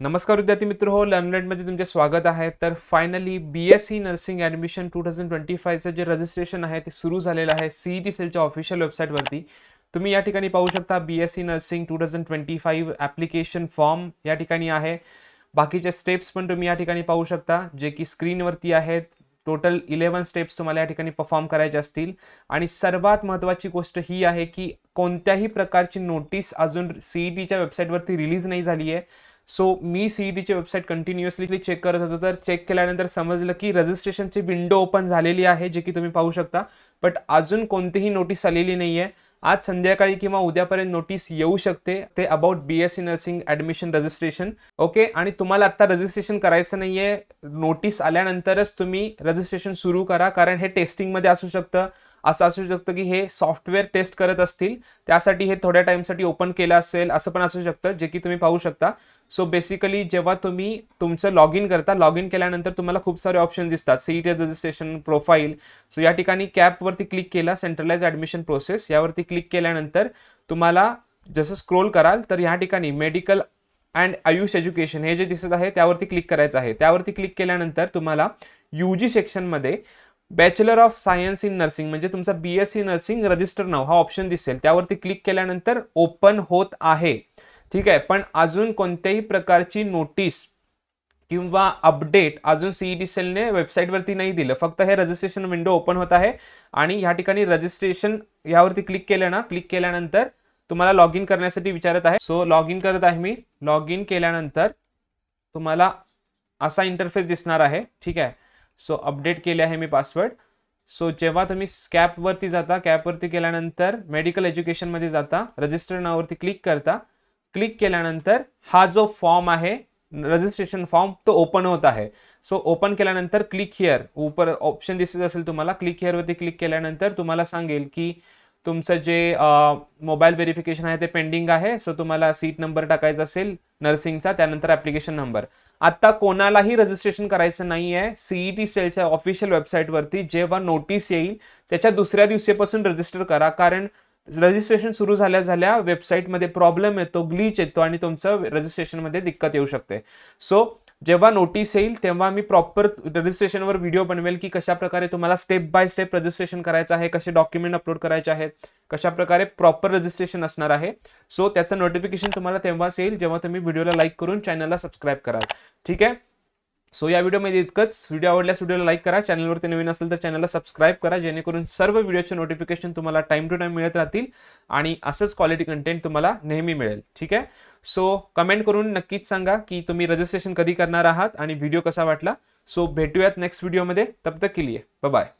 नमस्कार विद्यार्थी मित्र हो, लर्नलेटमध्ये तुमचे स्वागत आहे. तर फायनली BSc नर्सिंग ॲडमिशन 2025चं जे रजिस्ट्रेशन आहे ते सुरू झालेलं आहे CET सेलच्या ऑफिशियल वेबसाईटवरती. तुम्ही या ठिकाणी पाहू शकता BSc नर्सिंग 2025 ॲप्लिकेशन फॉर्म या ठिकाणी आहे. बाकीचे स्टेप्स पण तुम्ही या ठिकाणी पाहू शकता जे की स्क्रीनवरती आहेत. टोटल 11 स्टेप्स तुम्हाला या ठिकाणी परफॉर्म करायचे असतील. आणि सर्वात महत्त्वाची गोष्ट ही आहे की कोणत्याही प्रकारची नोटीस अजून CETच्या वेबसाईटवरती रिलीज नाही झाली आहे. सो मी CETची वेबसाईट कंटिन्युअसली चेक करत होतो, तर चेक केल्यानंतर समजलं की रजिस्ट्रेशनची विंडो ओपन झालेली आहे, जे की तुम्ही पाहू शकता. बट अजून कोणतीही नोटीस आलेली नाही आहे. आज संध्याकाळी किंवा उद्यापर्यंत नोटीस येऊ शकते ते about BSc nursing admission registration. Okay, आणि तुम्हाला आत्ता रजिस्ट्रेशन करायचं नाही आहे. नोटीस आल्यानंतरच तुम्ही रजिस्ट्रेशन सुरू करा, कारण हे टेस्टिंगमध्ये असू शकतं. असं असू शकतं की हे सॉफ्टवेअर टेस्ट करत असतील, त्यासाठी हे थोड्या टाईमसाठी ओपन केलं असेल, असं पण असू शकतं, जे की तुम्ही पाहू शकता. सो बेसिकली जेव्हा तुम्ही तुमचं लॉग इन करता, लॉग इन केल्यानंतर तुम्हाला खूप सारे ऑप्शन दिसतात. CET registration, profile. सो या ठिकाणी कॅपवरती क्लिक केला, सेंट्रलाइज ॲडमिशन प्रोसेस यावरती क्लिक केल्यानंतर तुम्हाला जसं स्क्रोल कराल तर या ठिकाणी मेडिकल अँड आयुष एज्युकेशन हे जे दिसत आहे त्यावरती क्लिक करायचं आहे. त्यावरती क्लिक केल्यानंतर तुम्हाला UG सेक्शनमध्ये bachelor of science in nursing म्हणजे तुमचा BSc नर्सिंग रजिस्टर नाव हा ऑप्शन दिसेल. त्यावरती क्लिक केल्यानंतर ओपन होत आहे. ठीक आहे, पण अजून कोणत्याही प्रकारची नोटीस किंवा अपडेट अजून CET सेलने वेबसाईटवरती नाही दिलं. फक्त हे रजिस्ट्रेशन विंडो ओपन होत आहे आणि या ठिकाणी रजिस्ट्रेशन यावरती क्लिक केलं ना, क्लिक केल्यानंतर तुम्हाला लॉग इन करण्यासाठी विचारत आहे. सो लॉग इन करत आहे मी. लॉग इन केल्यानंतर तुम्हाला असा इंटरफेस दिसणार आहे. ठीक आहे, सो अपडेट केले आहे मी पासवर्ड. सो जेव्हा तुम्ही कॅपवरती जाता, कॅपवरती केल्यानंतर मेडिकल एज्युकेशनमध्ये जाता, रजिस्टर नावावरती क्लिक करता. क्लिक केल्यानंतर हा जो फॉर्म आहे रजिस्ट्रेशन फॉर्म तो ओपन होत आहे. सो ओपन केल्यानंतर क्लिक हिअर ऊपर ऑप्शन दिसत असेल तुम्हाला, क्लिक हिअरवरती क्लिक केल्यानंतर तुम्हाला सांगेल की तुमचं जे मोबाईल व्हेरिफिकेशन आहे ते पेंडिंग आहे. सो तुम्हाला सीट नंबर टाकायचा असेल नर्सिंगचा, त्यानंतर ॲप्लिकेशन नंबर. आता कोणालाही रजिस्ट्रेशन करायचं नाही आहे. CET सेलच्या ऑफिशियल वेबसाईटवरती जेव्हा नोटीस येईल त्याच्या दुसऱ्या दिवशीपासून रजिस्टर करा, कारण रजिस्ट्रेशन सुरू झाल्या वेबसाईटमध्ये प्रॉब्लेम येतो, ग्लिच येतो आणि तुमचं रजिस्ट्रेशनमध्ये दिक्कत येऊ शकते. सो जेव्हा नोटीस येईल तेव्हा मी प्रॉपर रजिस्ट्रेशनवर व्हिडिओ बनवेल की कशा प्रकारे तुम्हाला स्टेप बाय स्टेप रजिस्ट्रेशन करायचं आहे, कसे डॉक्युमेंट अपलोड करायचे आहेत, कशा प्रकारे प्रॉपर रजिस्ट्रेशन असणार आहे. सो त्याचं नोटिफिकेशन तुम्हाला तेव्हाच येईल जेव्हा तुम्ही व्हिडिओला लाईक करून चॅनलला सबस्क्राईब कराल. ठीक आहे, सो या व्हिडिओमध्ये इतकंच. व्हिडिओ आवडल्यास व्हिडिओला लाईक करा, चॅनलवरती नवीन असेल तर चॅनलला सबस्क्राईब करा, जेणेकरून सर्व व्हिडिओचे नोटिफिकेशन तुम्हाला टाइम टू टाइम मिळत राहतील आणि असंच क्वालिटी कंटेंट तुम्हाला नेहमी मिळेल. ठीक आहे, सो कमेंट करून नक्कीच सांगा की तुम्ही रजिस्ट्रेशन कधी करणार आहात आणि व्हिडिओ कसा वाटला. सो भेटूयात नेक्स्ट व्हिडिओमध्ये. तब तक के लिए बाय बाय.